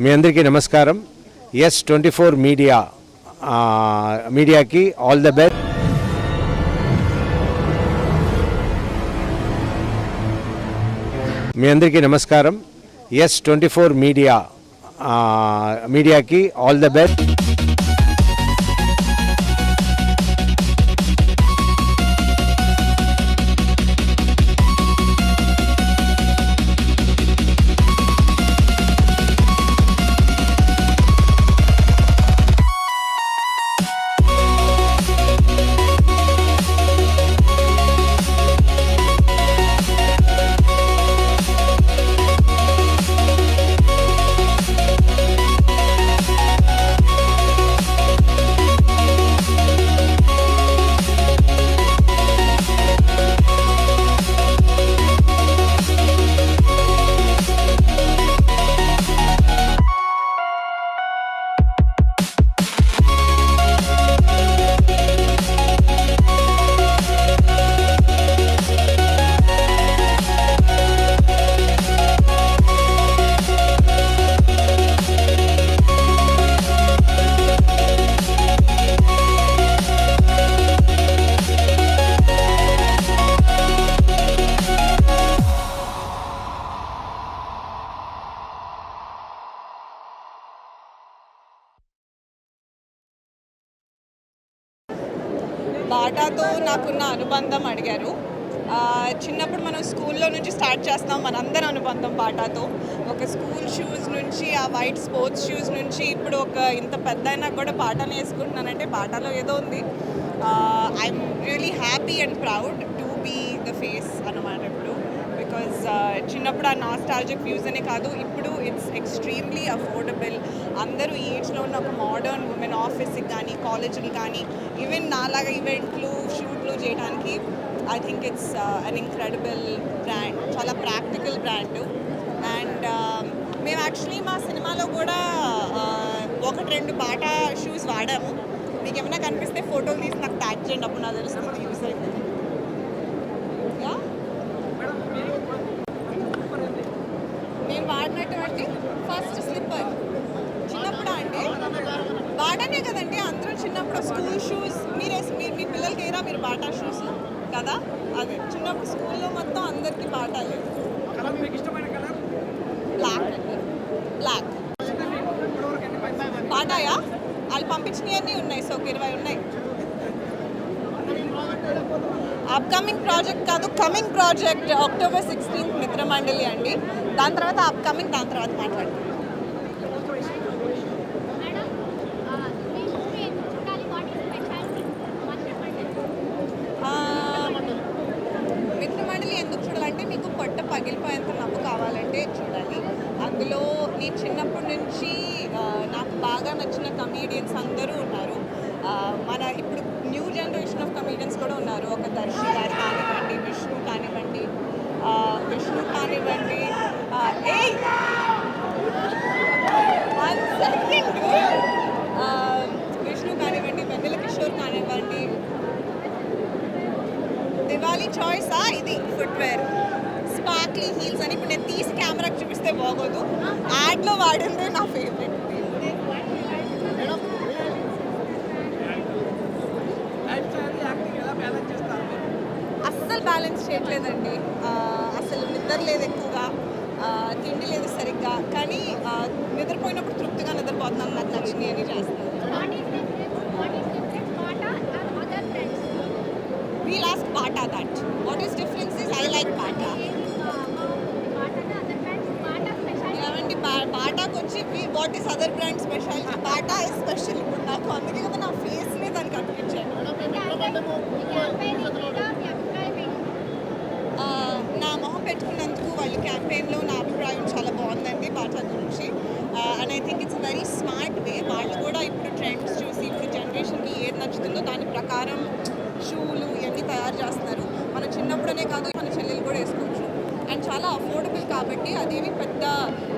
మీ అందరికీ నమస్కారం. S24 మీడియాకి ఆల్ ద బెస్ట్. మీ అందరికీ నమస్కారం. S24 మీడియాకి ఆల్ ద బెస్ట్. బాటాతో నాకున్న అనుబంధం అడిగారు. చిన్నప్పుడు మనం స్కూల్లో నుంచి స్టార్ట్ చేస్తాం మనందరి అనుబంధం బాటాతో. ఒక స్కూల్ షూస్ నుంచి ఆ వైట్ స్పోర్ట్స్ షూస్ నుంచి ఇప్పుడు ఒక ఇంత పెద్ద అయినా కూడా బాటాని వేసుకుంటున్నానంటే బాటాలో ఏదో ఉంది. I'm really happy and proud to be the face అన్నమాట ఇప్పుడు. బికాజ్ చిన్నప్పుడు ఆ నాస్టాల్జిక్ వ్యూస్ అనే కాదు, ఇప్పుడు ఇట్స్ ఎక్స్ట్రీమ్లీ అఫోర్డబుల్. అందరూ ఈ ఏజ్లో ఉన్న ఒక మోడర్న్ ఉమెన్ ఆఫీస్కి కానీ కాలేజీకి కానీ ఈవెన్ నాలాగా ఈవెంట్లు షూట్లు చేయడానికి I think it's an incredible brand, చాలా ప్రాక్టికల్ బ్రాండ్. అండ్ మేము యాక్చువల్లీ మా సినిమాలో కూడా 1-2 బాటా షూస్ వాడాము. మీకు ఏమైనా కనిపిస్తే ఫోటోలు తీసి నాకు ట్యాగ్ చేయండి, అప్పుడు నాకు తెలుస్తుంది యూస్ అయింది. నేను వాడినటువంటి ఫస్ట్ స్లిప్పర్ చిన్నప్పుడు అంటే బాటానే కదండి, అందరూ చిన్నప్పుడు స్కూల్ షూస్ మీరు మీ పిల్లలకి ఏరా మీరు బాటా షూస్ కదా, అదే చిన్నప్పుడు స్కూల్లో మొత్తం అందరికీ బాటాలే. బ్లాక్ అండి, బ్లాక్ బాటాయా వాళ్ళు పంపించినవన్నీ ఉన్నాయి, సో 20 ఉన్నాయి. అప్కమింగ్ ప్రాజెక్ట్ కాదు, కమింగ్ ప్రాజెక్ట్ October 16th మిత్రమండలి అండి. దాని తర్వాత అప్కమింగ్, దాని తర్వాత మాట్లాడుతున్నాం. మిత్రమండలి ఎందుకు చూడాలంటే మీకు పొట్ట పగిలిపోయేంత నవ్వు కావాలంటే చూడాలి. అందులో నేను చిన్నప్పటి నుంచి నాకు బాగా నచ్చిన కమీడియన్స్ అందరూ ఉన్నారు. మన ఇప్పుడు న్యూ జనరేషన్ ఆఫ్ కమీడియన్స్ కూడా ఉన్నారు. ఒక దర్శి గారు కానివ్వండి, విష్ణు కానివ్వండి, విష్ణు కానివ్వండి, వెన్నెల కిషోర్ కానివ్వండి. దివాళీ చాయిసా ఇది ఫుట్వేర్ స్పార్క్లీ హీల్స్ అని ఇప్పుడు నేను తీసి కెమెరాకి చూపిస్తే బాగోదు, యాడ్లో వాడిందే నా ఫేవరెట్. అస్సలు బ్యాలెన్స్ చేయట్లేదండి, అసలు నిద్ర లేదు, ఎక్కువగా తిండి లేదు సరిగ్గా, కానీ నిద్రపోయినప్పుడు తృప్తిగా నిద్రపోతున్నాను, నాకు నచ్చినవి అని చేస్తాను. We'll ask Bata that. What is difference is I like Bata. ఏమండి బాటాకి వచ్చి what is other brand speciality? Bata is special. ఇప్పుడు నాకు అందుకే కదా నా ఫేస్ని దానికి అనిపించాను. నా మొహం పెట్టుకున్నందుకు వాళ్ళు క్యాంపెయిన్లో నా అభిప్రాయం చాలా బాగుందండి బాటా గురించి. And I think it's very smart way. వాళ్ళు కూడా ఇప్పుడు ట్రెండ్స్ చూసి ఇప్పుడు జనరేషన్కి ఏది నచ్చుతుందో దాని ప్రకారం షూలు ఇవన్నీ తయారు చేస్తున్నారు. మన చిన్నప్పుడనే కాదు, మన చెల్లెలు కూడా వేసుకోవచ్చు. అండ్ చాలా అఫోర్డబుల్ కాబట్టి అదేమి పెద్ద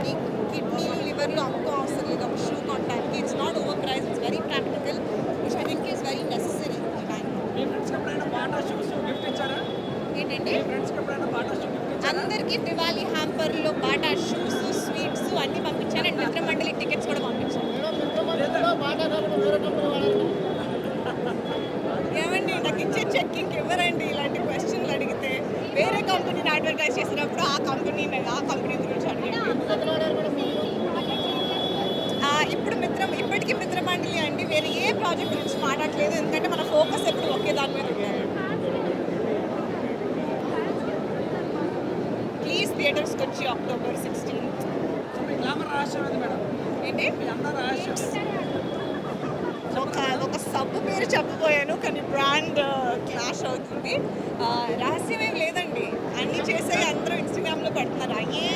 ఈ కిడ్నీలు లివర్లు అమ్ముకో అవసరం లేదు ఒక షూ కొనడానికి. It's not over price, it's very practical, which I think is very necessary. ఏంటంటే ఫ్రెండ్స్కి ఎప్పుడైనా బాటా షూస్ గిఫ్ట్ అందరికీ దివాళీ హ్యాంపర్లో బాటా షూస్ స్వీట్స్ అన్ని పంపించాను అండ్ మిత్ర మండలి టికెట్స్ కూడా పంపించాను. ఏమండి నాకు ఇచ్చే చెక్కింగ్ ఇవ్వరండి ఇలాంటి క్వశ్చన్లు అడిగితే. వేరే కంపెనీని అడ్వర్టైజ్ చేసినప్పుడు ఆ కంపెనీ గురించి అడిగాను. ఇప్పటికీ మిత్ర మండలి అండి, వేరే ఏ ప్రాజెక్ట్ గురించి మాట్లాడలేదు, ఎందుకంటే మన ఫోకస్ ఎప్పుడు ఒకే దాని మీద ఉంటుంది. ప్లీజ్ థియేటర్స్కి వచ్చి October 16th. ఏంటి ఒక సబ్బు పేరు చెప్పబోయాను కానీ బ్రాండ్ క్లాష్ అవుతుంది. రహస్యం ఏం లేదండి, అన్నీ చేసే అందరూ ఇన్స్టాగ్రామ్లో పెడుతున్నారు. అయ్యే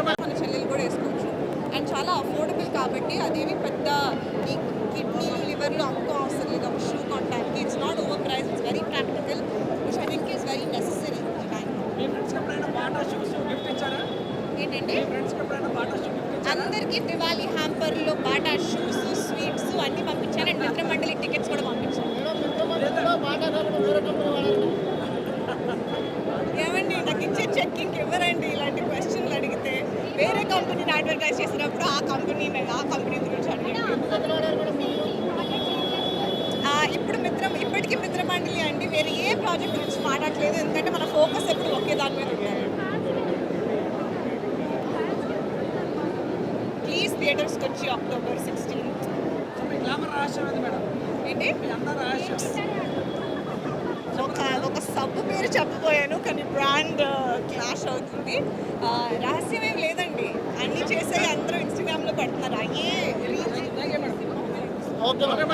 మన చెల్లెలు కూడా వేసుకోవచ్చు అండ్ చాలా అఫోర్డబుల్ కాబట్టి అదేమి పెద్ద ఈ కిడ్నీలు లివర్లు అమ్ముకో అవసరం లేదు ఒక షూ కొనడానికి. It's not over price, it's very practical which I think is very necessary. ఏంటండి అందరికీ దివాళీ హ్యాంపర్లో బాటా షూస్ స్వీట్స్ అన్ని పంపించాను అండ్ మిత్ర మండలి టికెట్స్ కూడా పంపించాను. ఏమండి నాకు ఇచ్చే చెక్కింగ్ ఇవ్వరండి ఇలాంటి క్వశ్చన్లు అడిగితే. వేరే కంపెనీని అడ్వర్టైజ్ చేసినప్పుడు ఆ కంపెనీ గురించి అడిగాను. ఇప్పటికీ మిత్ర మండలి అండి, వేరే ఏ ప్రాజెక్ట్ గురించి మాట్లాడలేదు, ఎందుకంటే మన ఫోకస్ ఎప్పుడు ఒకే దాని మీద ఉంటుంది. ప్లీజ్ థియేటర్స్కి వచ్చి October 16th. ఏంటి ఒక సబ్బు పేరు చెప్పబోయాను కానీ బ్రాండ్ క్లాష్ అవుతుంది. రహస్యం ఏం లేదండి, అన్నీ చేసే అందరూ ఇన్స్టాగ్రామ్లో పెడుతున్నారు. అయ్యే